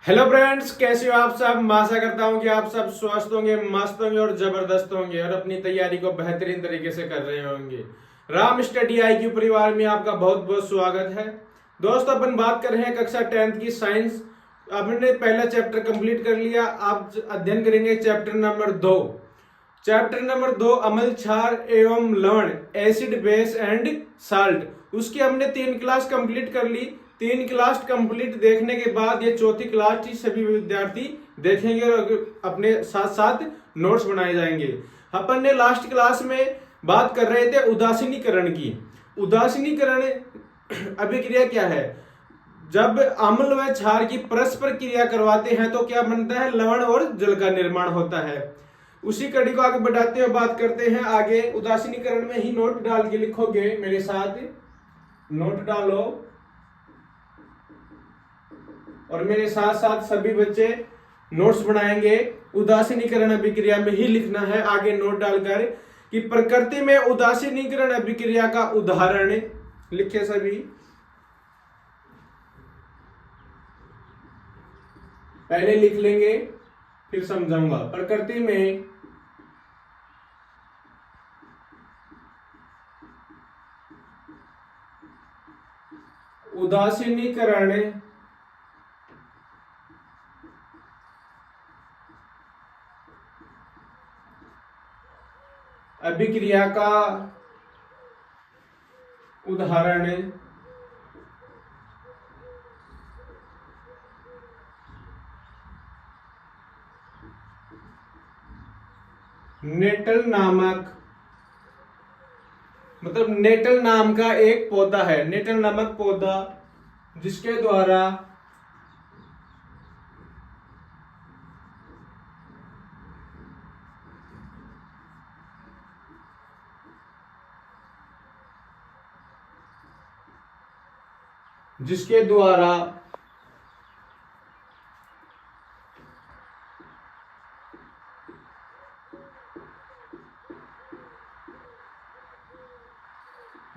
Hello friends, कैसे हो आप सब। मैं आशा करता हूं कि आप सब स्वस्थ होंगे, मस्त होंगे और जबरदस्त होंगे और अपनी तैयारी को बेहतरीन तरीके से कर रहे होंगे। राम स्टडी IQ परिवार में आपका बहुत बहुत स्वागत है। दोस्तों, अपन बात कर रहे हैं कक्षा 10th की साइंस। आपने पहला चैप्टर कंप्लीट कर लिया। आप अध्ययन करेंगे चैप्टर नंबर 2। चैप्टर नंबर 2 अम्ल, क्षार एवं लवण, एसिड, बेस एंड साल्ट। उसकी हमने 3 क्लास कंप्लीट कर ली। 3 क्लास कंप्लीट देखने के बाद ये चौथी क्लास की सभी विद्यार्थी देखेंगे और अपने साथ साथ नोट्स बनाए जाएंगे। अपन ने लास्ट क्लास में बात कर रहे थे उदासीनीकरण की। उदासीनीकरण अभिक्रिया क्या है? जब अम्ल व क्षार की परस्पर क्रिया करवाते हैं तो क्या बनता है? लवण और जल का निर्माण होता है। उसी कड़ी को आगे बढ़ाते हुए बात करते हैं आगे। उदासीनीकरण में ही नोट डाल के लिखोगे, मेरे साथ नोट डालो और मेरे साथ साथ सभी बच्चे नोट्स बनाएंगे। उदासीनीकरण अभिक्रिया में ही लिखना है आगे नोट डालकर कि प्रकृति में उदासीनीकरण अभिक्रिया का उदाहरण लिखे सभी। पहले लिख लेंगे फिर समझाऊंगा। प्रकृति में उदासीनीकरण अभिक्रिया का उदाहरण नेटल नामक, मतलब नेटल नाम का एक पौधा है। नेटल नामक पौधा जिसके द्वारा जिसके द्वारा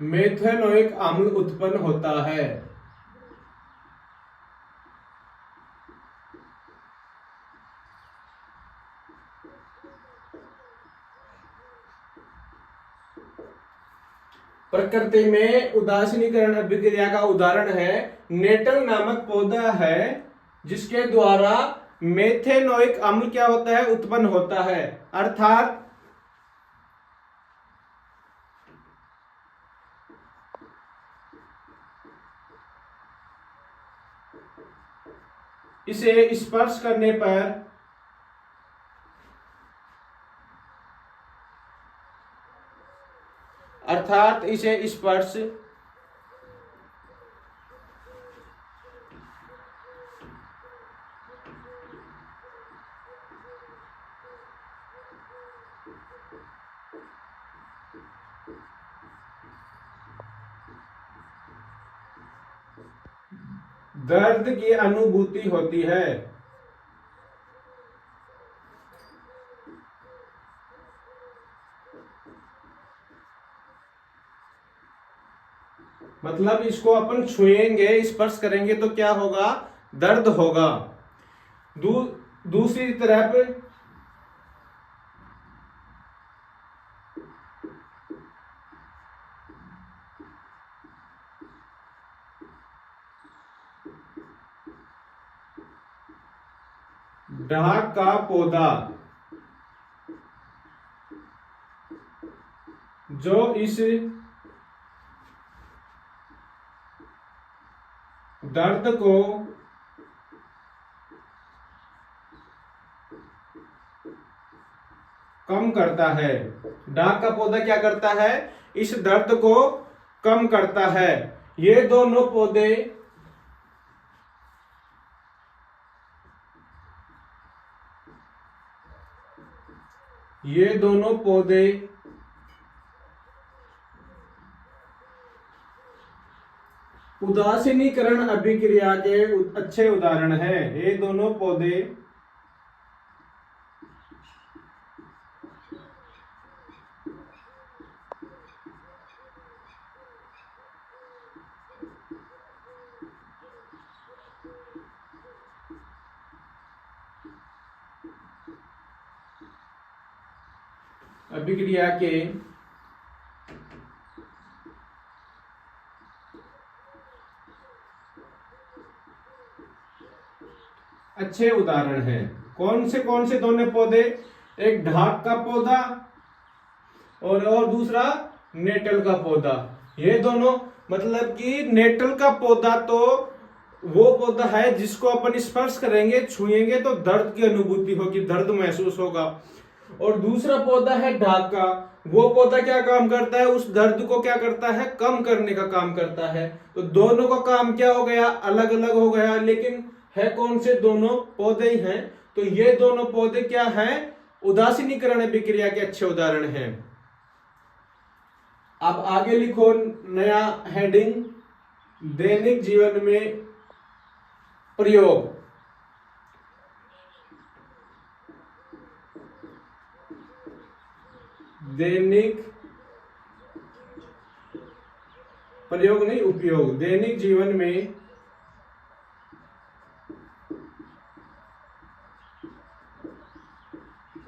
मेथेनोइक अम्ल उत्पन्न होता है। प्रकृति में उदासीनीकरण अभिक्रिया का उदाहरण है नेटल नामक पौधा है जिसके द्वारा मेथेनोइक अम्ल क्या होता है? उत्पन्न होता है। अर्थात इसे स्पर्श करने पर अर्थात इसे स्पर्श दर्द की अनुभूति होती है। मतलब इसको अपन छुएंगे, स्पर्श करेंगे तो क्या होगा? दर्द होगा। दूसरी तरफ डाक का पौधा जो इस दर्द को कम करता है। डाक का पौधा क्या करता है? इस दर्द को कम करता है। ये दोनों पौधे ये दोनों पौधे उदासीनीकरण अभिक्रिया के अच्छे उदाहरण हैं। ये दोनों पौधे अभिक्रिया के अच्छे उदाहरण हैं। कौन से दोनों पौधे? एक ढाक का पौधा और दूसरा नेटल का पौधा। ये दोनों मतलब कि नेटल का पौधा तो वो पौधा है जिसको अपन स्पर्श करेंगे, छुएंगे तो दर्द की अनुभूति होगी, दर्द महसूस होगा। और दूसरा पौधा है ढाक का। वो पौधा क्या काम करता है? उस दर्द को क्या करता है? कम करने का काम करता है। तो दोनों का काम क्या हो गया? अलग अलग हो गया, लेकिन है कौन से? दोनों पौधे ही हैं। तो ये दोनों पौधे क्या हैं? उदासीनीकरण अभिक्रिया के अच्छे उदाहरण हैं। अब आगे लिखो नया हेडिंग, दैनिक जीवन में प्रयोग। दैनिक प्रयोग नहीं, उपयोग। दैनिक जीवन में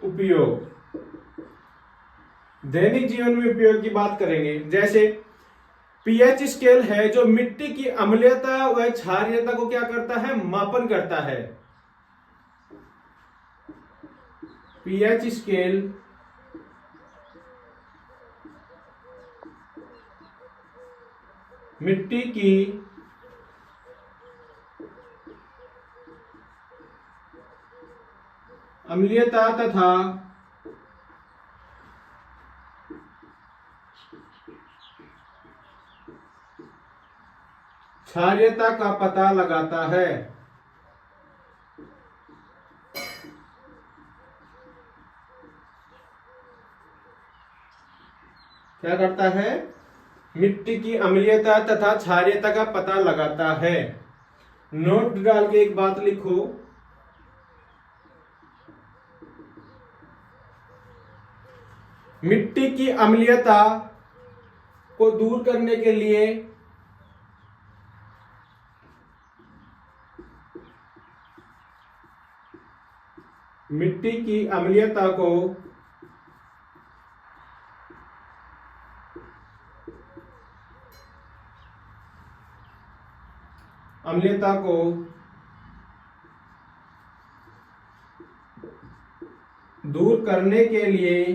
उपयोग। दैनिक जीवन में उपयोग की बात करेंगे। जैसे पीएच स्केल है जो मिट्टी की अम्लीयता व क्षारीयता को क्या करता है? मापन करता है। पीएच स्केल मिट्टी की अम्लीयता तथा क्षारीयता का पता लगाता है। क्या करता है? मिट्टी की अम्लीयता तथा क्षारीयता का पता लगाता है। नोट डाल के एक बात लिखो, मिट्टी की अम्लीयता को दूर करने के लिए मिट्टी की अम्लीयता को दूर करने के लिए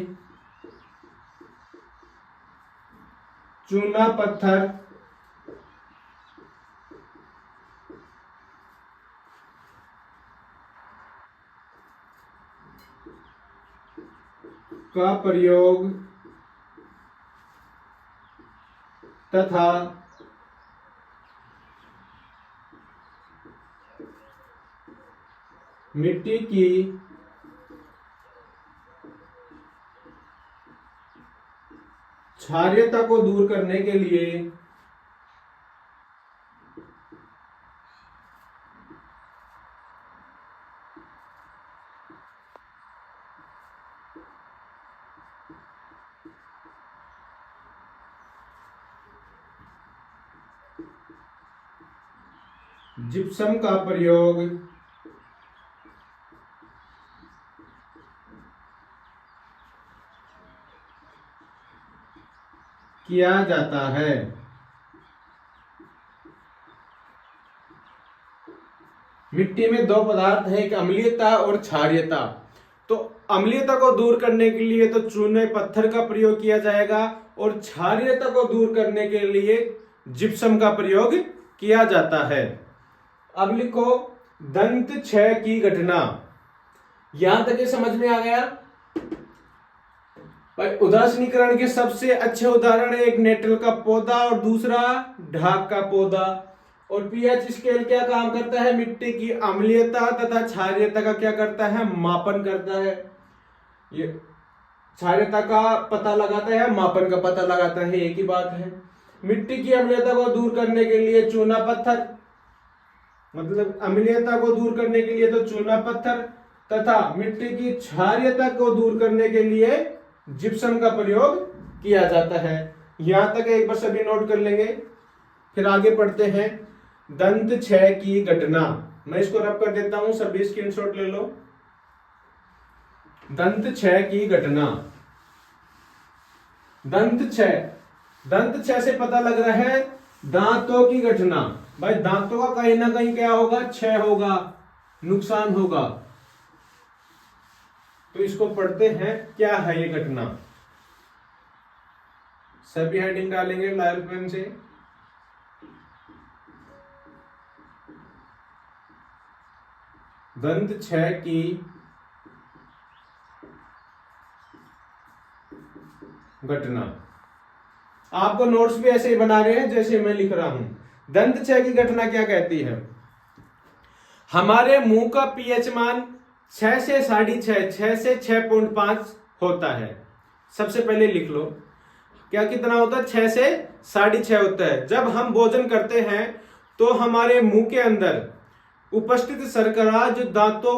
चूना पत्थर का प्रयोग तथा मिट्टी की क्षारीयता को दूर करने के लिए जिप्सम का प्रयोग किया जाता है। मिट्टी में दो पदार्थ हैं, एक अम्लीयता और क्षारीयता। तो अम्लीयता को दूर करने के लिए तो चूने पत्थर का प्रयोग किया जाएगा और क्षारीयता को दूर करने के लिए जिप्सम का प्रयोग किया जाता है। अब लिखो दंत क्षय की घटना। यहां तक ये समझ में आ गया? भाई उदासीनीकरण के सबसे अच्छे उदाहरण है एक नेटल का पौधा और दूसरा ढाक का पौधा। और पीएच स्केल क्या काम करता है? मिट्टी की अम्लीयता तथा क्षारीयता का क्या करता है? मापन करता है। ये क्षारीयता का पता लगाता है, मापन का पता लगाता है, एक ही बात है। मिट्टी की अम्लीयता को दूर करने के लिए चूना पत्थर, मतलब अम्लीयता को दूर करने के लिए तो चूना पत्थर, तथा मिट्टी की क्षारीयता को दूर करने के लिए जिप्सम का प्रयोग किया जाता है। यहां तक एक बार सभी नोट कर लेंगे, फिर आगे पढ़ते हैं। दंत क्षय की घटना, मैं इसको रब कर देता हूं, सभी स्क्रीनशॉट ले लो। दंत क्षय की घटना। दंत क्षय, दंत क्षय से पता लग रहा है दांतों की घटना। भाई दांतों का कहीं ना कहीं क्या होगा, क्षय होगा, नुकसान होगा। तो इसको पढ़ते हैं, क्या है ये घटना। सभी हेडिंग डालेंगे लाल पेन से। दंत क्षय की घटना। आपको नोट्स भी ऐसे ही बना रहे हैं जैसे मैं लिख रहा हूं। दंत क्षय की घटना क्या कहती है, हमारे मुंह का पीएच मान 6 से 6.5, 6 से 6.5 होता है। सबसे पहले लिख लो क्या कितना होता है, 6 से 6.5 होता है। जब हम भोजन करते हैं तो हमारे मुंह के अंदर उपस्थित शर्करा जो दांतों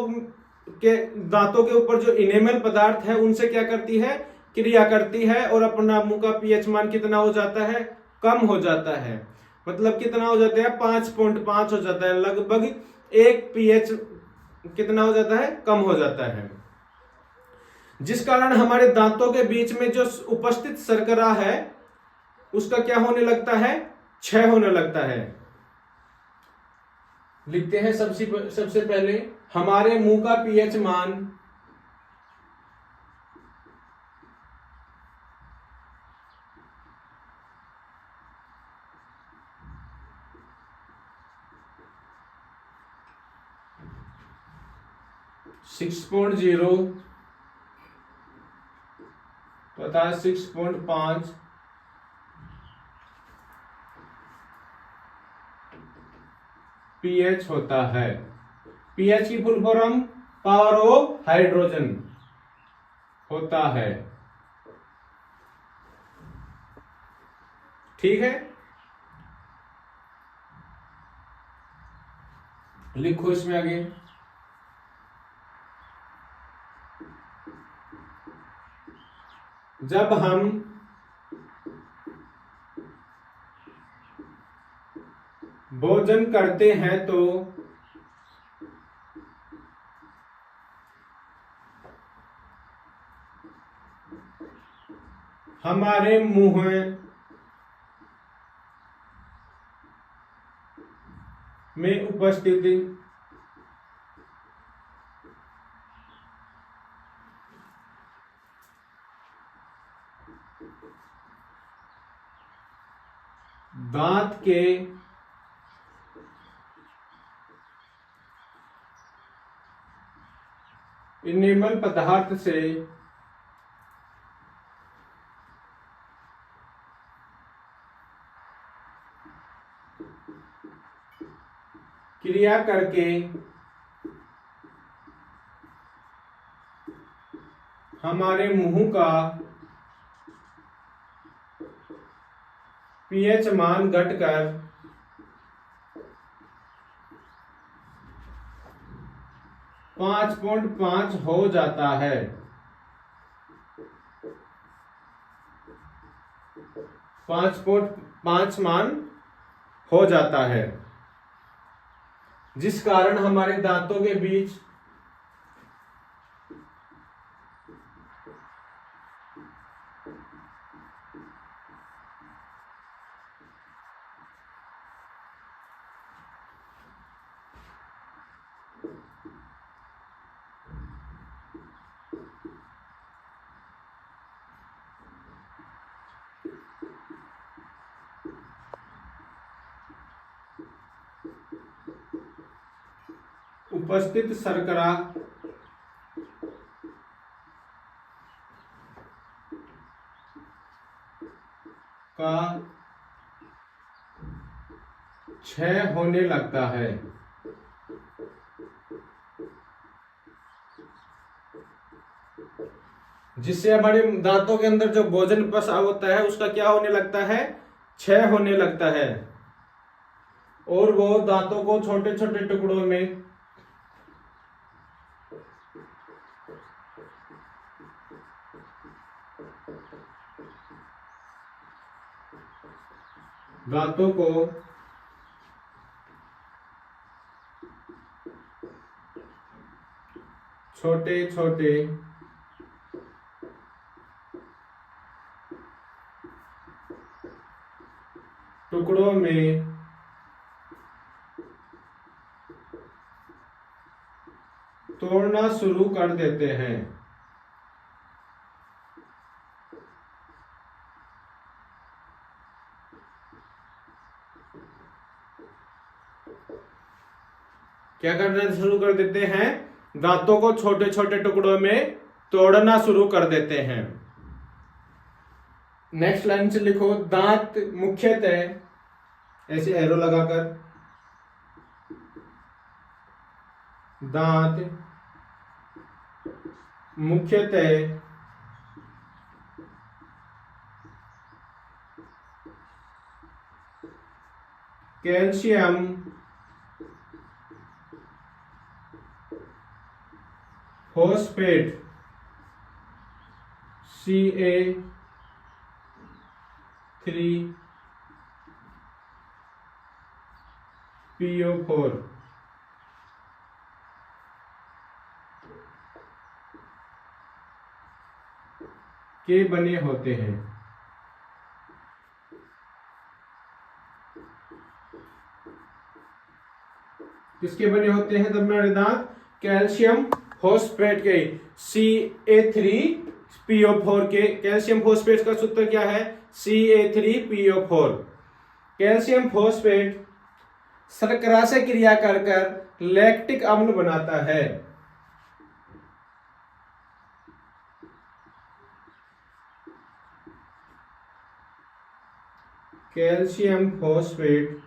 के ऊपर जो इनेमल पदार्थ है उनसे क्या करती है, क्रिया करती है, और अपना मुंह का पीएच मान कितना हो जाता है, कम हो जाता है। मतलब कितना हो जाता है, 5.5 हो जाता है। लगभग एक पीएच कितना हो जाता है, कम हो जाता है। जिस कारण हमारे दांतों के बीच में जो उपस्थित शर्करा है उसका क्या होने लगता है, क्षय होने लगता है। लिखते हैं सबसे पहले हमारे मुंह का पीएच मान 6.0 तथा 6.5 पीएच होता है। पीएच की full form power of hydrogen होता है। ठीक है, लिखो इसमें आगे। जब हम भोजन करते हैं तो हमारे मुंह में उपस्थित दांत के इनेमल पदार्थ से क्रिया करके हमारे मुंह का पीएच मान घटकर 5.5 हो जाता है। 5.5 मान हो जाता है, जिस कारण हमारे दांतों के बीच उपस्थित शर्करा का क्षय होने लगता है। जिससे हमारे दांतों के अंदर जो भोजन पसा होता है उसका क्या होने लगता है, क्षय होने लगता है, और वो दांतों को छोटे छोटे टुकड़ों में दांतों को छोटे छोटे टुकड़ों में तोड़ना शुरू कर देते हैं। क्या करना शुरू कर देते हैं? दांतों को छोटे छोटे टुकड़ों में तोड़ना शुरू कर देते हैं। नेक्स्ट लाइन से लिखो, दांत मुख्यतः, ऐसे एरो लगाकर, दांत मुख्यतः कैल्शियम फॉस्फेट Ca3PO4 के बने होते हैं। किसके बने होते हैं तब मेरे दांत? कैल्शियम फॉस्फेट के, Ca3PO4 के। कैल्शियम फॉस्फेट का सूत्र क्या है? Ca3PO4। कैल्शियम फॉस्फेट शर्करा से क्रिया कर कर लैक्टिक अम्ल बनाता है। कैल्शियम फॉस्फेट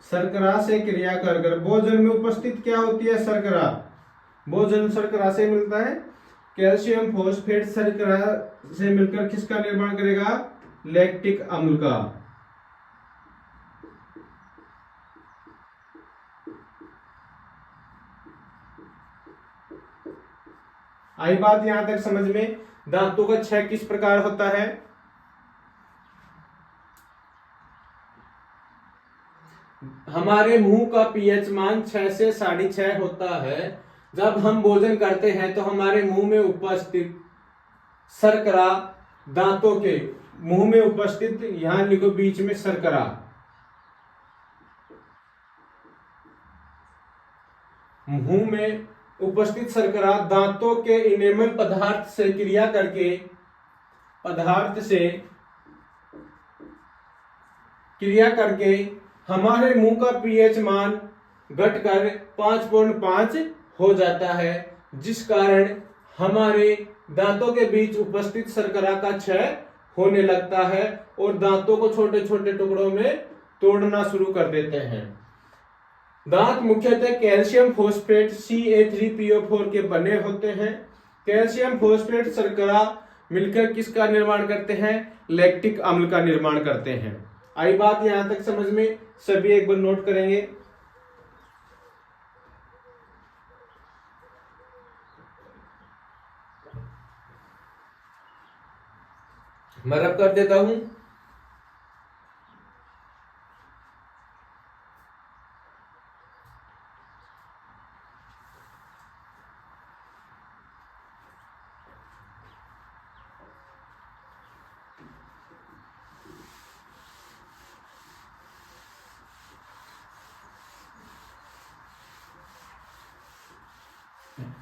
शर्करा से क्रिया कर कर, भोजन में उपस्थित क्या होती है? शर्करा। भोजन शर्करा से मिलता है। कैल्शियम फॉस्फेट शर्करा से मिलकर किसका निर्माण करेगा? लैक्टिक अम्ल का। आई बात यहां तक समझ में? दांतों का क्षय किस प्रकार होता है? हमारे मुंह का पीएच मान 6 से 6.5 होता है। जब हम भोजन करते हैं तो हमारे मुंह में उपस्थित शर्करा, दांतों के मुंह में उपस्थित, यहां लिखो बीच में शर्करा, मुंह में उपस्थित शर्करा दांतों के इनेमल पदार्थ से क्रिया करके, हमारे मुंह का पीएच मान घटकर 5.5 हो जाता है, जिस कारण हमारे दांतों के बीच उपस्थित शर्करा का क्षय होने लगता है और दांतों को छोटे छोटे टुकड़ों में तोड़ना शुरू कर देते हैं। दांत मुख्यतः कैल्शियम फॉस्फेट Ca3PO4 के बने होते हैं। कैल्शियम फॉस्फेट शर्करा मिलकर किसका निर्माण करते हैं? लैक्टिक अम्ल का निर्माण करते हैं। आई बात यहां तक समझ में? सभी एक बार नोट करेंगे। मैं रब कर देता हूं।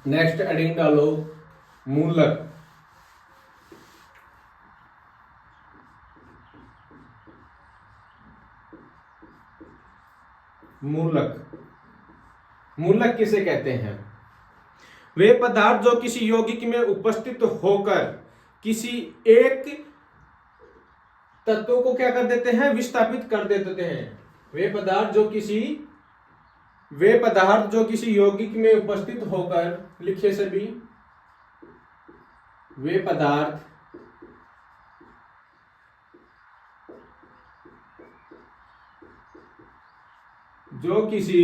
नेक्स्ट एडिंग डालो, मूलक। मूलक किसे कहते हैं? वे पदार्थ जो किसी यौगिक में उपस्थित होकर किसी एक तत्व को क्या कर देते हैं? विस्थापित कर देते हैं। वे पदार्थ जो किसी यौगिक में उपस्थित होकर, लिखिए सभी, वे पदार्थ जो किसी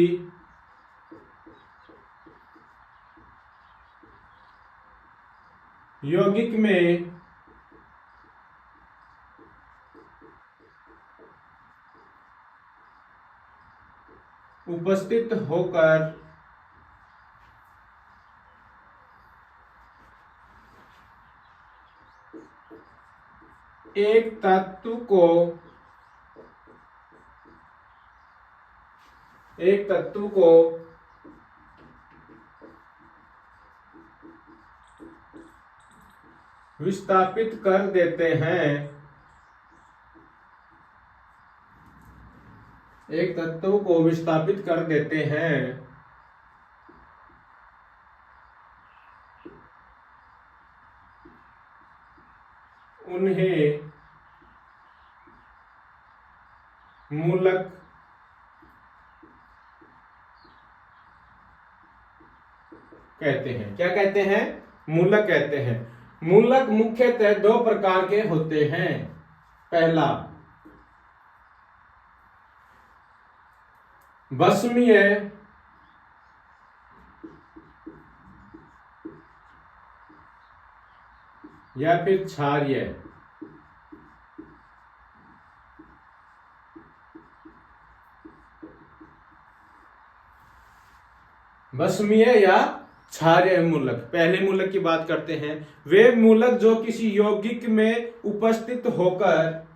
यौगिक में उपस्थित होकर एक तत्व को विस्थापित कर देते हैं, एक तत्व को विस्थापित कर देते हैं, उन्हें मूलक कहते हैं। क्या कहते हैं? मूलक कहते हैं। मूलक मुख्यतः दो प्रकार के होते हैं। पहला भस्मीय या फिर क्षारीय। भस्मीय या क्षारीय मूलक। पहले मूलक की बात करते हैं। वे मूलक जो किसी यौगिक में उपस्थित होकर,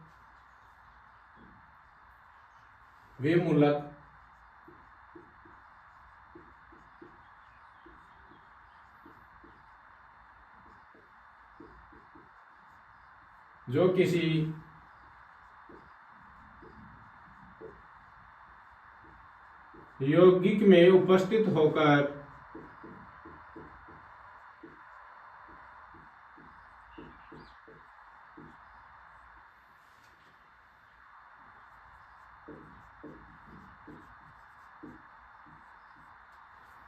वे मूलक जो किसी यौगिक में उपस्थित होकर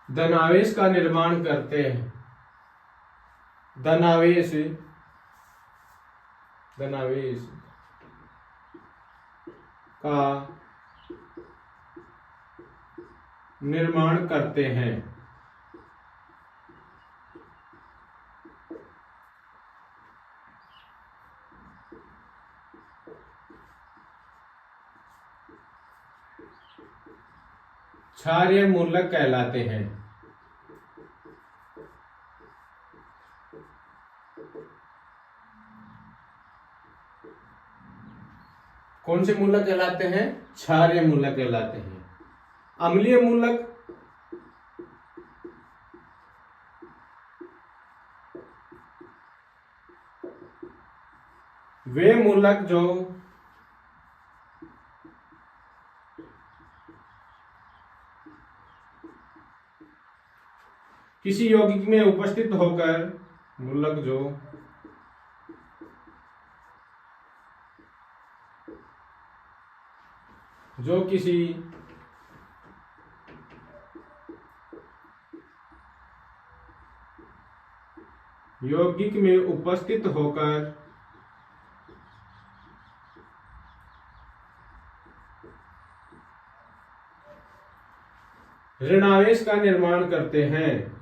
धनावेश का निर्माण करते हैं। धनावेश का निर्माण करते हैं। क्षारीय मूलक कहलाते हैं। कौन से मूलक कहलाते हैं? क्षारीय मूलक कहलाते हैं। अम्लीय मूलक वे मूलक जो किसी यौगिक में उपस्थित होकर, मूलक जो किसी यौगिक में उपस्थित होकर ऋणावेश का निर्माण करते हैं।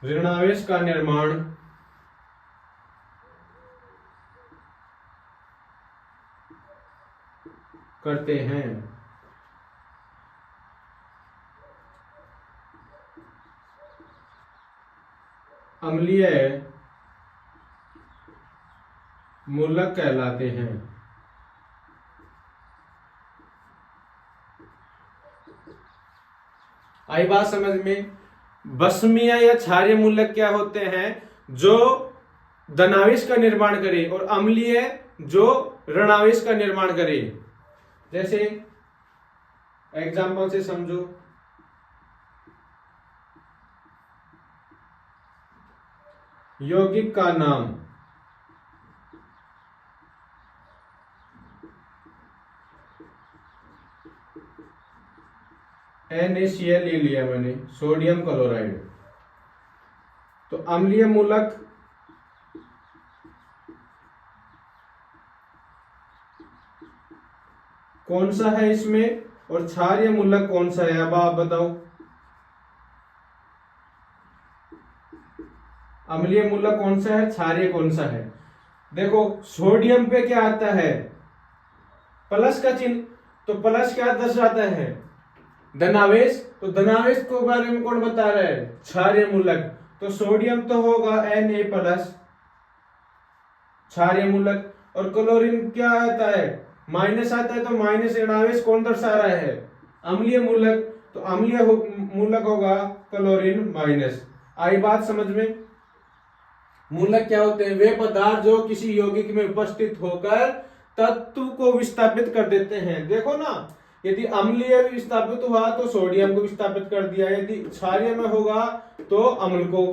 ऋणावेश का निर्माण करते हैं। अम्लीय मूलक कहलाते हैं। आई बात समझ में? भस्मीय या क्षारीय मूलक क्या होते हैं? जो धनावेश का निर्माण करे, और अम्लीय जो ऋणावेश का निर्माण करे। जैसे एग्जाम्पल से समझो। यौगिक का नाम NaCl ले लिया मैंने, सोडियम क्लोराइड। तो अम्लीय मूलक कौन सा है इसमें, और क्षारीय मूलक कौन सा है? अब आप बताओ। अम्लीय मूलक कौन सा है, क्षारीय कौन सा है? देखो सोडियम पे क्या आता है? प्लस का चिन्ह, तो प्लस क्या दर्शाता है? धनावेश। तो धनावेश को बारे में कौन बता रहा है? क्षारीय मूलक। तो सोडियम तो होगा Na प्लस, क्षारीय मूलक। और क्लोरीन क्या आता है? माइनस आता है। तो माइनस ऋणावेश कौन दर्शा रहा है? अम्लीय मूलक। तो अम्लीय मूलक होगा क्लोरीन माइनस। आई बात समझ में? मूलक क्या होते हैं? वे पदार्थ जो किसी यौगिक में उपस्थित होकर तत्व को विस्थापित कर देते हैं। देखो ना, यदि अम्लीय विस्थापित हुआ तो सोडियम को विस्थापित कर दिया, यदि क्षारीय में होगा तो अम्ल को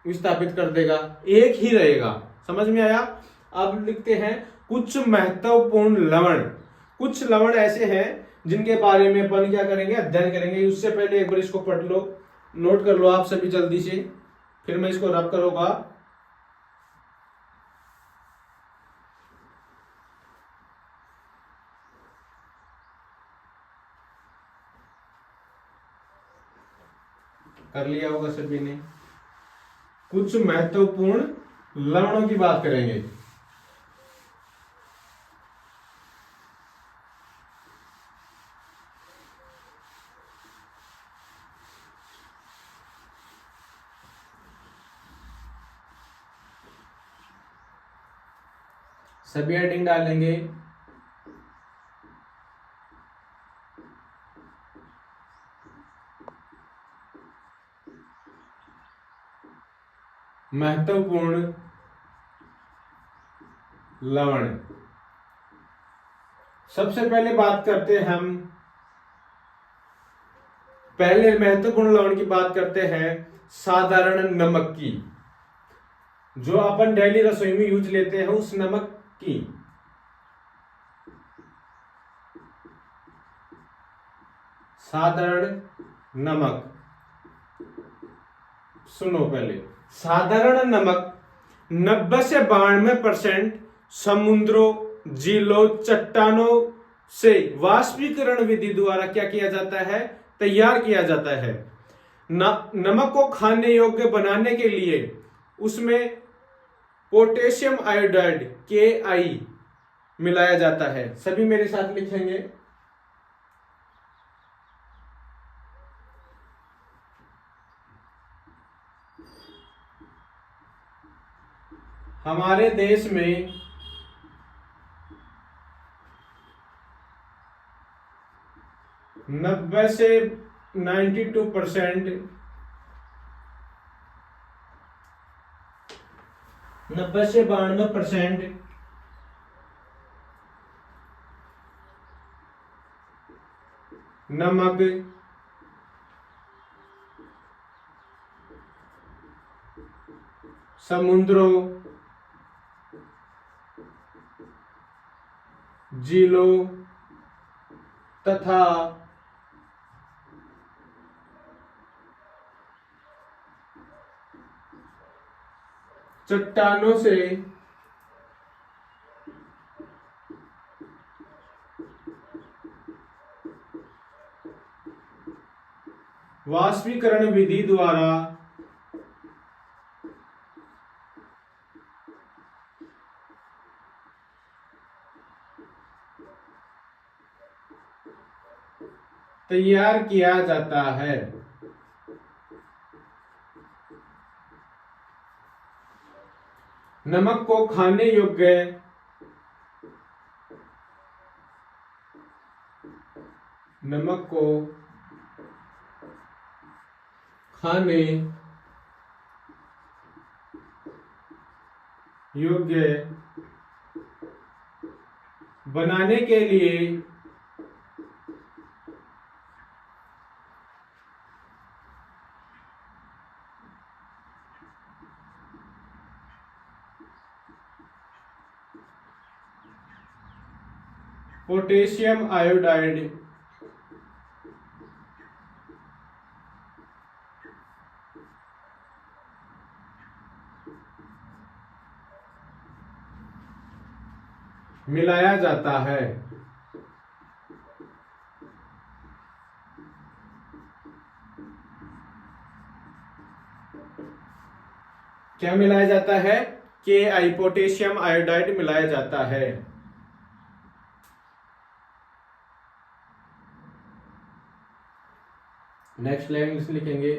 विस्थापित कर देगा, एक ही रहेगा। समझ में आया? अब लिखते हैं कुछ महत्वपूर्ण लवण। कुछ लवण ऐसे हैं जिनके बारे में अपन क्या करेंगे? अध्ययन करेंगे। उससे पहले एक बार इसको पढ़ लो, नोट कर लो आप सभी जल्दी से, फिर मैं इसको रब करूंगा। कर लिया होगा सभी ने। कुछ महत्वपूर्ण लवणों की बात करेंगे। सभी हेडिंग डालेंगे। महत्वपूर्ण लवण। सबसे पहले बात करते हैं हम, पहले महत्वपूर्ण लवण की बात करते हैं साधारण नमक की, जो अपन डेली रसोई में यूज लेते हैं उस नमक की। साधारण नमक, सुनो पहले। साधारण नमक 90 से 92% समुद्रों, झीलों, चट्टानों से वाष्पीकरण विधि द्वारा क्या किया जाता है? तैयार किया जाता है। नमक को खाने योग्य बनाने के लिए उसमें पोटेशियम आयोडाइड Ki मिलाया जाता है। सभी मेरे साथ लिखेंगे। हमारे देश में 90 से 92%, 90 से 92% नमक समुद्रों, झीलों तथा चट्टानों से वाष्पीकरण विधि द्वारा तैयार किया जाता है। नमक को खाने योग्य नमक को खाने योग्य बनाने के लिए पोटेशियम आयोडाइड मिलाया जाता है। क्या मिलाया जाता है? Ki पोटेशियम आयोडाइड मिलाया जाता है। नेक्स्ट लाइन लिखेंगे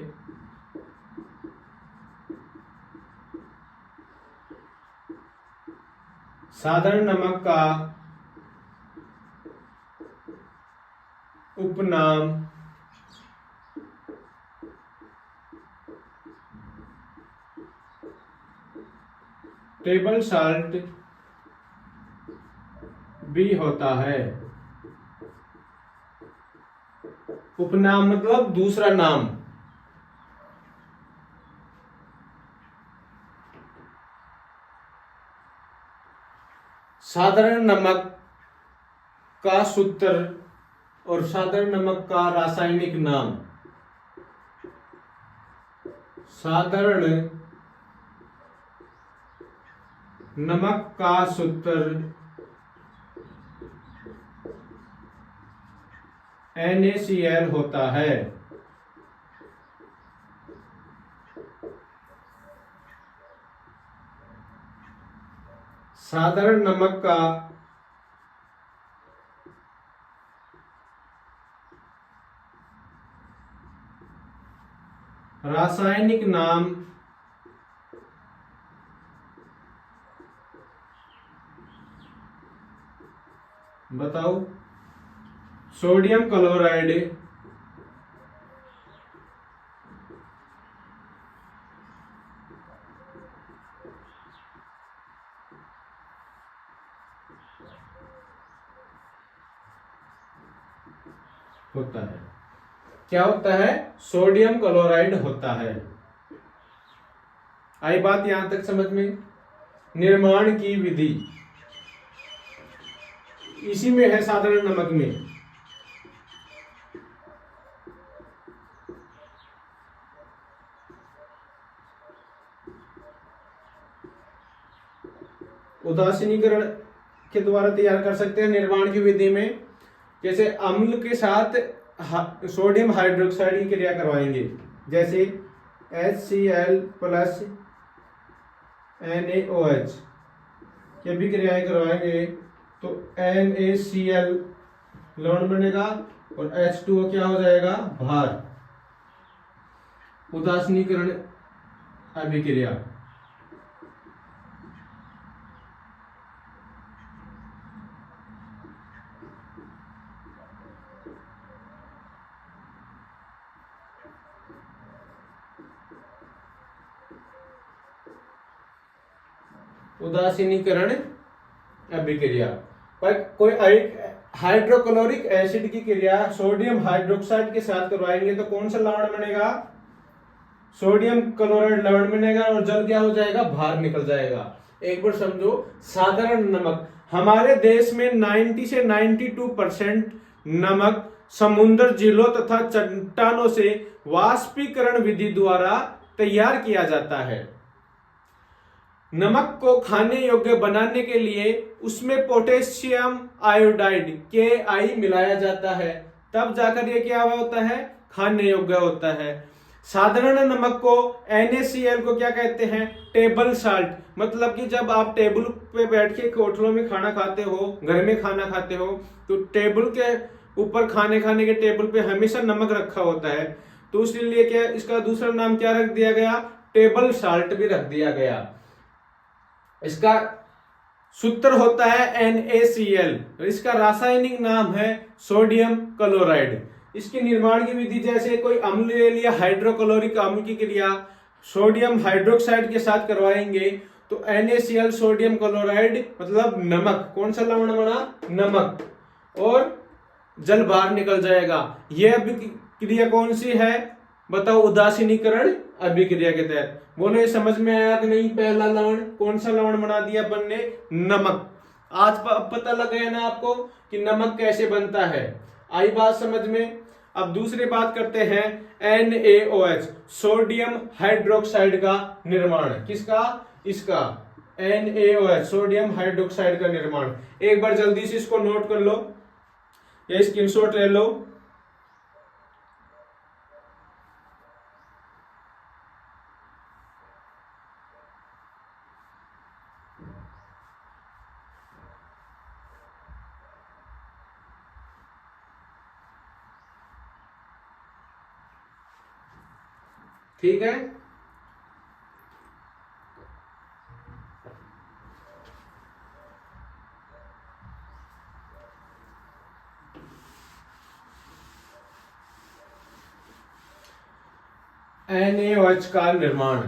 साधारण नमक का उपनाम टेबल साल्ट भी होता है। उपनाम मतलब दूसरा नाम। साधारण नमक का सूत्र और साधारण नमक का रासायनिक नाम। साधारण नमक का सूत्र NaCl होता है। साधारण नमक का रासायनिक नाम बताओ। सोडियम क्लोराइड होता है। क्या होता है? सोडियम क्लोराइड होता है। आई बात यहां तक समझ में? निर्माण की विधि इसी में है, साधारण नमक में। उदासीनीकरण के द्वारा तैयार कर सकते हैं निर्माण की विधि में। जैसे अम्ल के साथ सोडियम हाइड्रोक्साइड की क्रिया करवाएंगे, जैसे HCl प्लस NaOH ये भी क्रियाएं करवाएंगे तो NaCl लवण बनेगा और H2O क्या हो जाएगा? भार। उदासीनीकरण अभिक्रिया। उदासीनीकरण अभिक्रिया पर कोई हाइड्रोक्लोरिक एसिड की क्रिया सोडियम हाइड्रोक्साइड के साथ करवाएंगे तो कौन सा लवण बनेगा? सोडियम क्लोराइड लवण बनेगा और जल क्या हो जाएगा? भार निकल जाएगा। एक बार समझो, साधारण नमक हमारे देश में 90 से 92% नमक समुद्र, झीलों तथा चट्टानों से वाष्पीकरण विधि द्वारा तैयार किया जाता है। नमक को खाने योग्य बनाने के लिए उसमें पोटेशियम आयोडाइड Ki मिलाया जाता है, तब जाकर ये क्या होता है? खाने योग्य होता है। साधारण नमक को NaCl को क्या कहते हैं? Table salt. मतलब कि जब आप टेबल पे बैठ के होटलों में खाना खाते हो, घर में खाना खाते हो, तो टेबल के ऊपर खाने के टेबल पे हमेशा नमक रखा होता है, तो इसलिए क्या इसका दूसरा नाम क्या रख दिया गया? टेबल साल्ट भी रख दिया गया। इसका सूत्र होता है NaCl। इसका रासायनिक नाम है सोडियम क्लोराइड। इसके निर्माण की विधि जैसे कोई अम्ल ले लिया, हाइड्रोक्लोरिक अम्ल की क्रिया सोडियम हाइड्रोक्साइड के साथ करवाएंगे तो NaCl सोडियम क्लोराइड मतलब नमक, कौन सा लवण बना? नमक, और जल बाहर निकल जाएगा। यह क्रिया कौन सी है? बताओ। उदासीनीकरण अभिक्रिया के तहत। बोलो ये समझ में आया कि नहीं? पहला लवण कौन सा लवण बना दिया अपन ने? नमक। आज पता लग गया ना आपको कि नमक कैसे बनता है। आई बात समझ में? अब दूसरी बात करते हैं NaOH सोडियम हाइड्रोक्साइड का निर्माण। किसका? इसका NaOH सोडियम हाइड्रोक्साइड का निर्माण। एक बार जल्दी से इसको नोट कर लो या स्क्रीनशॉट ले लो। ठीक है। NaOH का निर्माण,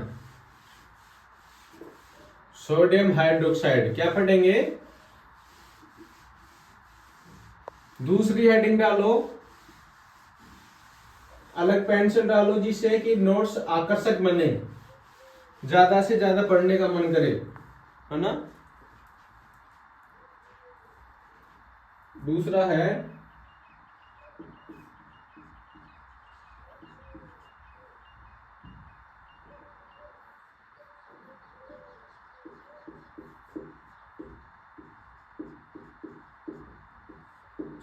सोडियम हाइड्रोक्साइड, क्या पढ़ेंगे? दूसरी हेडिंग डालो, अलग पेंसिल डालो जिससे कि नोट्स आकर्षक बने, ज्यादा से ज्यादा पढ़ने का मन करे, है ना। दूसरा है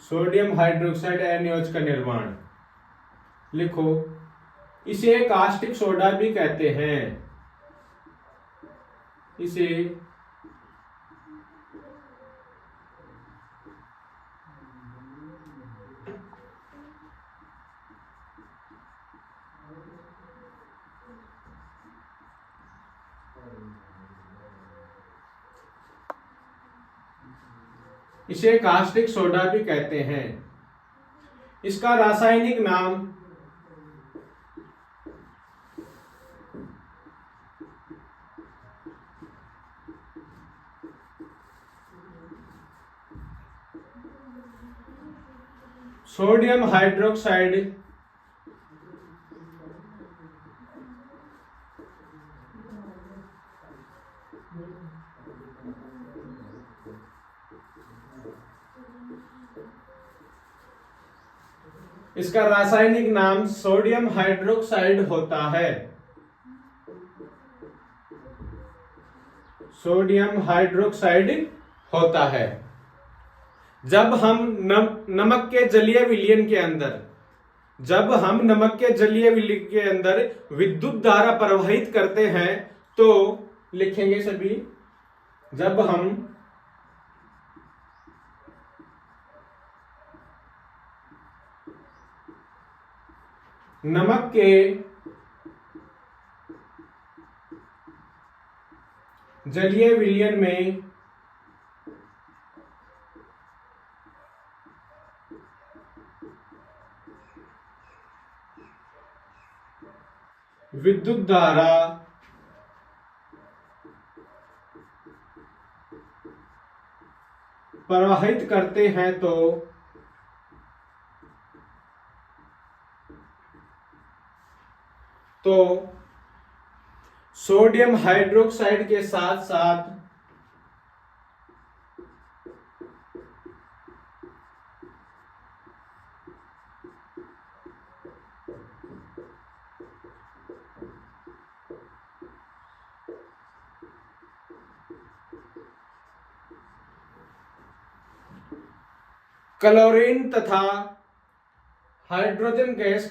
सोडियम हाइड्रोक्साइड NaOH का निर्माण। लिखो, इसे कास्टिक सोडा भी कहते हैं। इसे कास्टिक सोडा भी कहते हैं। इसका रासायनिक नाम सोडियम हाइड्रोक्साइड इसका रासायनिक नाम सोडियम हाइड्रोक्साइड होता है। सोडियम हाइड्रोक्साइड होता है। जब हम नमक के जलीय विलयन के अंदर विद्युत धारा प्रवाहित करते हैं तो लिखेंगे सभी, जब हम नमक के जलीय विलयन में विद्युत धारा प्रवाहित करते हैं तो सोडियम हाइड्रोक्साइड के साथ साथ क्लोरीन तथा हाइड्रोजन गैस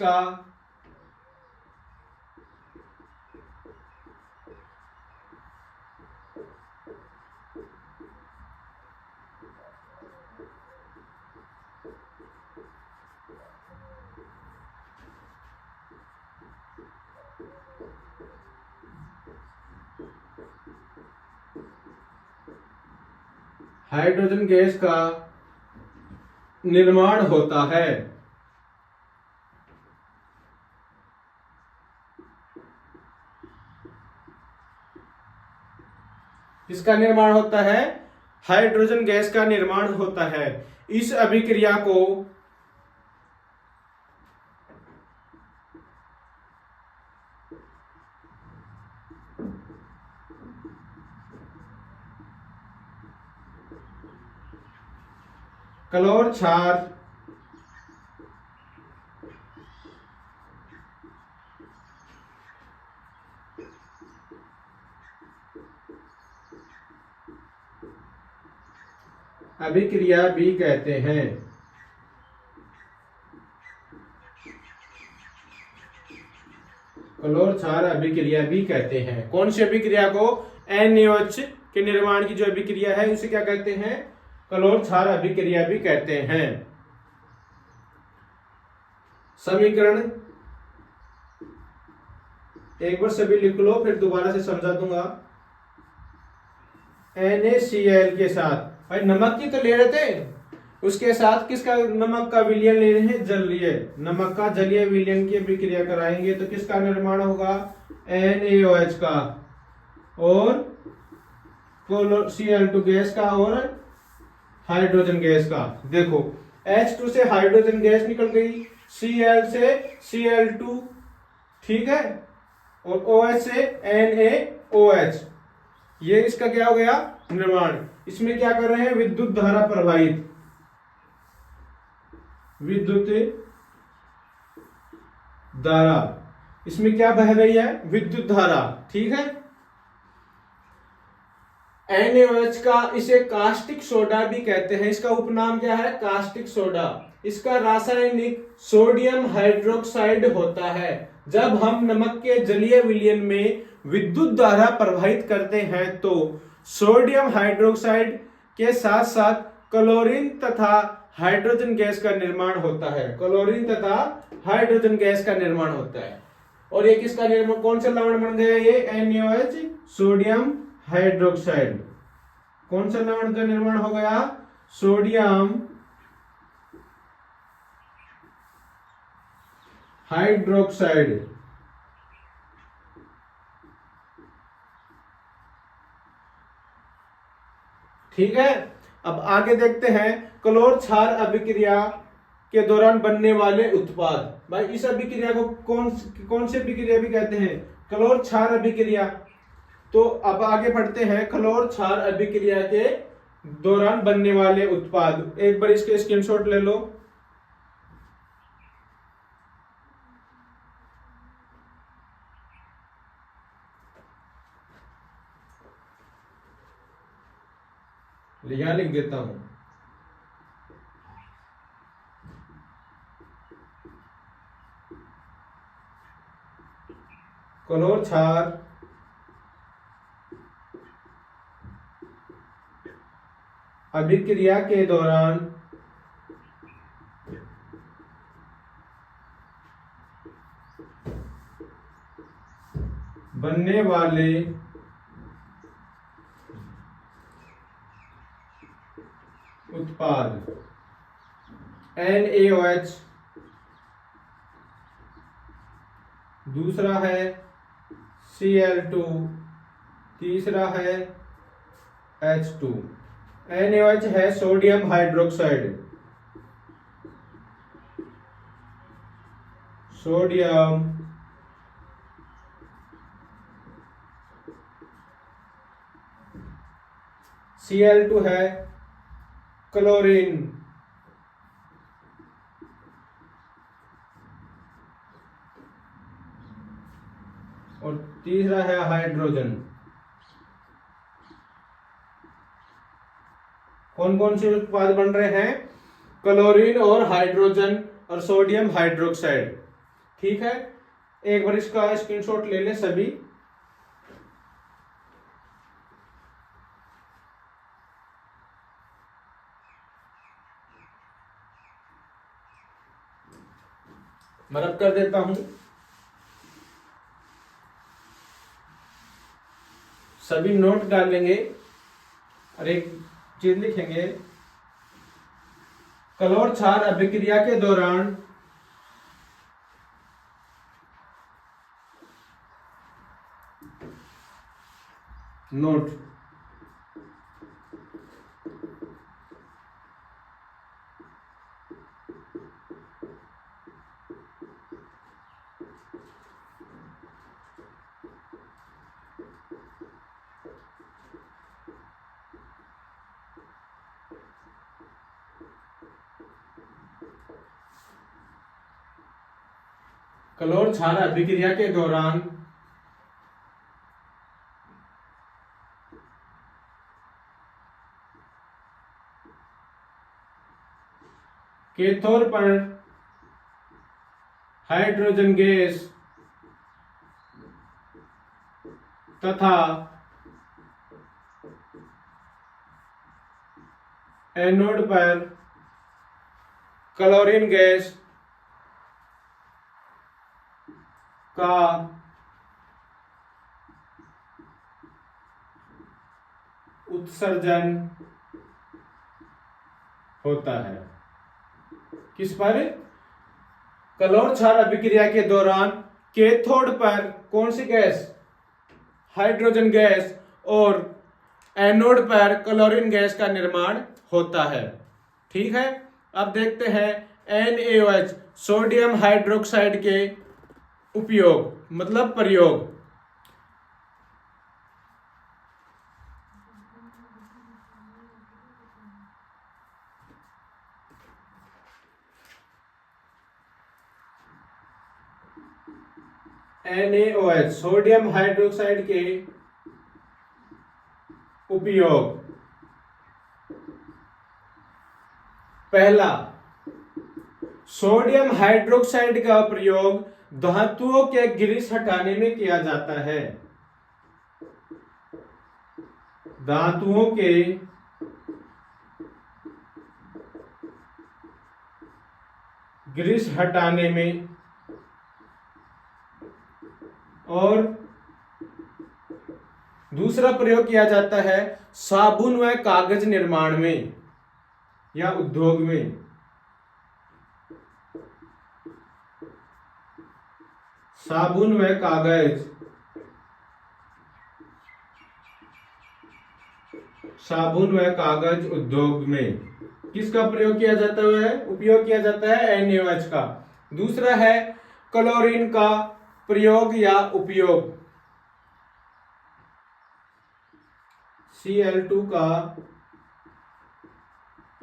का निर्माण होता है। इसका निर्माण होता है, हाइड्रोजन गैस का निर्माण होता है। इस अभिक्रिया को क्लोर क्षार अभिक्रिया भी कहते हैं। क्लोर क्षार अभिक्रिया भी कहते हैं। कौन सी अभिक्रिया को? NaOH के निर्माण की जो अभिक्रिया है उसे क्या कहते हैं? क्लोर क्षार अभिक्रिया भी कहते हैं। समीकरण एक बार सभी लिख लो, फिर दोबारा से समझा दूंगा। NaCl के साथ, भाई नमक की तो ले रहे थे, उसके साथ किसका, नमक का विलयन ले रहे हैं, जलीय, नमक का जलीय विलयन की प्रक्रिया कराएंगे तो किसका निर्माण होगा, NaOH का और Cl2 गैस का और हाइड्रोजन गैस का। देखो H2 से हाइड्रोजन गैस निकल गई, Cl से Cl2, ठीक है, और OH से NaOH, ये इसका क्या हो गया, निर्माण। इसमें क्या कर रहे हैं, विद्युत धारा प्रवाहित, विद्युत धारा, इसमें क्या बह रही है, विद्युत धारा, ठीक है। NaOH का, इसे कास्टिक सोडा भी कहते हैं, इसका उपनाम क्या है, कास्टिक सोडा। इसका रासायनिक सोडियम हाइड्रोक्साइड होता है। जब हम नमक के जलीय विलयन में विद्युत धारा प्रवाहित करते हैं तो सोडियम हाइड्रोक्साइड के साथ साथ क्लोरीन तथा हाइड्रोजन गैस का निर्माण होता है, क्लोरीन तथा हाइड्रोजन गैस का निर्माण होता है। और ये किसका निर्माण, कौन सा लवण बन गया, ये NaOH, सोडियम हाइड्रोक्साइड। कौन सा लवण का निर्माण हो गया, सोडियम हाइड्रोक्साइड। ठीक है, अब आगे देखते हैं क्लोर क्षार अभिक्रिया के दौरान बनने वाले उत्पाद। भाई इस अभिक्रिया को कौन सी अभिक्रिया भी कहते हैं, क्लोर क्षार अभिक्रिया। तो अब आगे बढ़ते हैं, क्लोर क्षार अभिक्रिया के दौरान बनने वाले उत्पाद। एक बार इसके स्क्रीनशॉट ले लो। यहां लिख देता हूं, क्लोर क्षार अभिक्रिया के दौरान बनने वाले उत्पाद NaOH, दूसरा है Cl2, तीसरा है H2। NaOH है सोडियम हाइड्रोक्साइड, सोडियम Cl2 है क्लोरीन, और तीसरा है हाइड्रोजन। कौन कौन से उत्पाद बन रहे हैं, क्लोरीन और हाइड्रोजन और सोडियम हाइड्रोक्साइड। ठीक है, एक बार इसका स्क्रीनशॉट ले लें सभी। मैं रब कर देता हूं, सभी नोट डाल लेंगे और एक चीज लिखेंगे, क्लोर क्षार अभिक्रिया के दौरान नोट क्लोर क्षार अभिक्रिया के दौरान कैथोड पर हाइड्रोजन गैस तथा एनोड पर क्लोरीन गैस का उत्सर्जन होता है। किस पर? कलोर क्षार अभिक्रिया के दौरान कैथोड पर कौन सी गैस? हाइड्रोजन गैस, और एनोड पर क्लोरीन गैस का निर्माण होता है। ठीक है, अब देखते हैं NaOH सोडियम हाइड्रोक्साइड के उपयोग मतलब प्रयोग। NaOH सोडियम हाइड्रोक्साइड के उपयोग। पहला, सोडियम हाइड्रोक्साइड का प्रयोग धातुओं के ग्रीस हटाने में किया जाता है। धातुओं के ग्रीस हटाने में और दूसरा प्रयोग किया जाता है साबुन व कागज निर्माण में या उद्योग में। साबुन व कागज, साबुन व कागज उद्योग में किसका प्रयोग किया जाता है? उपयोग किया जाता है NaOH का। दूसरा है क्लोरीन का प्रयोग या उपयोग। Cl2 का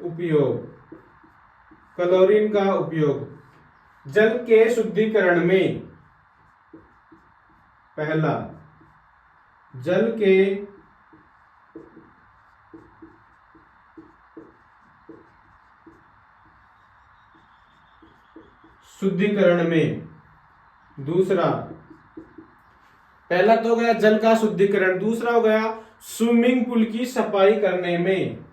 उपयोग, क्लोरीन का उपयोग जल के शुद्धिकरण में। पहला, जल के शुद्धिकरण में। दूसरा, पहला तो हो गया जल का शुद्धिकरण, दूसरा हो गया स्विमिंग पूल की सफाई करने में।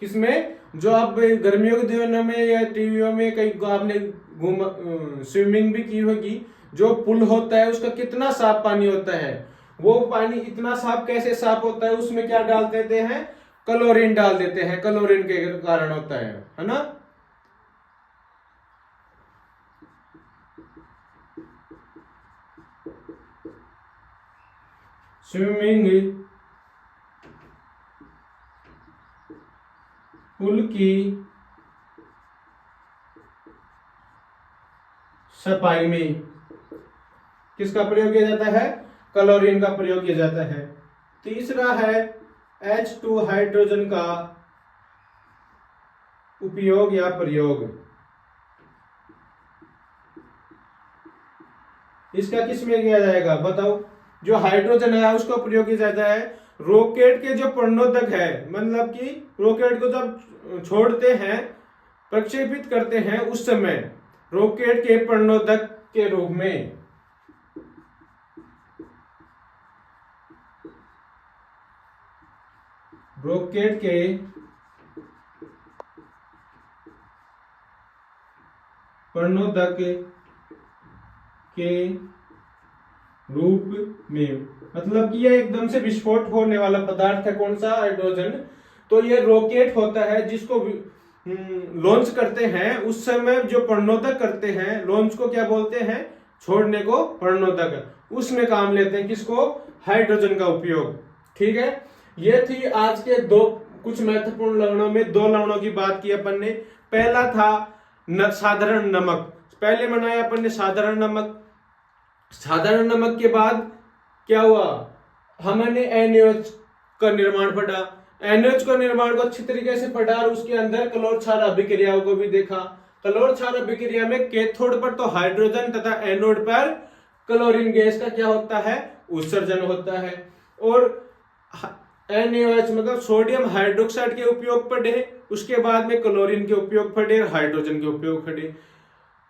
किसमें? जो आप गर्मियों के दिनों में या टीवियों में कहीं आपने स्विमिंग भी की होगी, जो पुल होता है उसका कितना साफ पानी होता है। वो पानी इतना साफ कैसे साफ होता है? उसमें क्या डाल देते हैं? क्लोरीन डाल देते हैं, क्लोरीन के कारण होता है ना। स्विमिंग पुल की सफाई में किसका प्रयोग किया जाता है? क्लोरीन का प्रयोग किया जाता है। तीसरा है H2 हाइड्रोजन का उपयोग या प्रयोग। इसका किसमें किया जाएगा बताओ? जो हाइड्रोजन है उसका प्रयोग किया जाता है रॉकेट के जो प्रणोदक है, मतलब कि रॉकेट को जब छोड़ते हैं, प्रक्षेपित करते हैं, उस समय रॉकेट के प्रणोदक के रूप में। रॉकेट के प्रणोदक के रूप में, मतलब कि यह एकदम से विस्फोट होने वाला पदार्थ है। कौन सा? हाइड्रोजन। तो ये रॉकेट होता है जिसको लॉन्च करते हैं, उस समय जो प्रणोदक करते हैं, लॉन्च को क्या बोलते हैं? छोड़ने को प्रणोदक। उसमें काम लेते हैं किसको? हाइड्रोजन का उपयोग। ठीक है, ये थी आज के कुछ महत्वपूर्ण लवणों में। 2 लवणों की बात की अपन ने। पहला था साधारण नमक। पहले बनाया अपन ने साधारण नमक। साधारण नमक के बाद क्या हुआ? हमने NaOH का निर्माण पढ़ा। NaOH का निर्माण को अच्छी तरीके से पढ़ा और उसके अंदर कलोर क्षार अभिक्रियाओं को भी देखा। कलोर क्षार अभिक्रिया में कैथोड पर तो हाइड्रोजन तथा एनोड पर क्लोरीन गैस का क्या होता है? उत्सर्जन होता है। और NaOH मतलब सोडियम हाइड्रोक्साइड के उपयोग पढ़े, उसके बाद में क्लोरीन के उपयोग पढ़े और हाइड्रोजन के उपयोग पढ़े।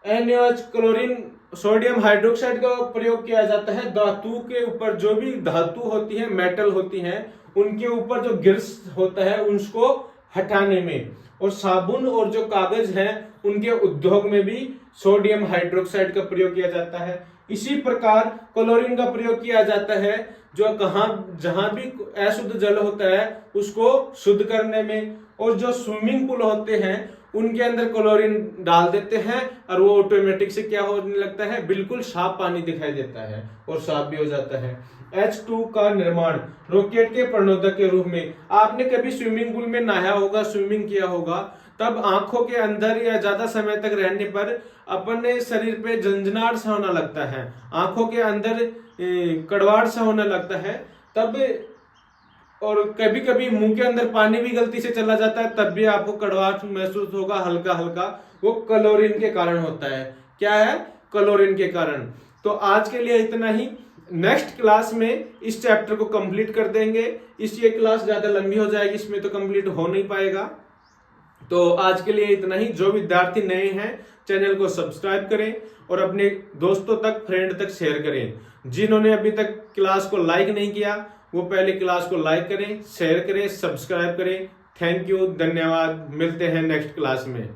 NaOH क्लोरीन सोडियम हाइड्रोक्साइड का प्रयोग किया जाता है धातु के ऊपर। जो भी धातु होती है, मेटल होती हैं, उनके ऊपर जो गिर्स होता है उसको हटाने में। और साबुन और जो कागज हैं उनके उद्योग में भी सोडियम हाइड्रोक्साइड का प्रयोग किया जाता है। इसी प्रकार क्लोरीन का प्रयोग किया जाता है जो जहां भी अशुद्ध जल होता है उसको शुद्ध करने में, और जो स्विमिंग पूल होते हैं उनके अंदर क्लोरीन डाल देते हैं और वो ऑटोमेटिक से क्या होने लगता है, बिल्कुल साफ पानी दिखाई देता है और साफ भी हो जाता है। H2 का निर्माण रॉकेट के प्रणोदक के रूप में, आपने कभी स्विमिंग पूल में नहाया होगा, स्विमिंग किया होगा, तब आंखों के अंदर या ज्यादा समय तक रहने पर अपने शरीर पे झंझनाहट सा होने लगता है, आंखों के अंदर कड़वाहट सा होने लगता है तब, और कभी कभी मुंह के अंदर पानी भी गलती से चला जाता है तब भी आपको कड़वाहट महसूस होगा हल्का हल्का, वो क्लोरीन के कारण होता है। क्या है? क्लोरीन के कारण। तो आज के लिए इतना ही, नेक्स्ट क्लास में इस चैप्टर को कंप्लीट कर देंगे। ये क्लास ज्यादा लंबी हो जाएगी, इसमें तो कंप्लीट हो नहीं पाएगा। तो आज के लिए इतना ही। जो विद्यार्थी नए हैं चैनल को सब्सक्राइब करें और अपने दोस्तों तक, फ्रेंड तक शेयर करें। जिन्होंने अभी तक क्लास को लाइक नहीं किया वो पहले क्लास को लाइक करें, शेयर करें, सब्सक्राइब करें। थैंक यू, धन्यवाद। मिलते हैं नेक्स्ट क्लास में।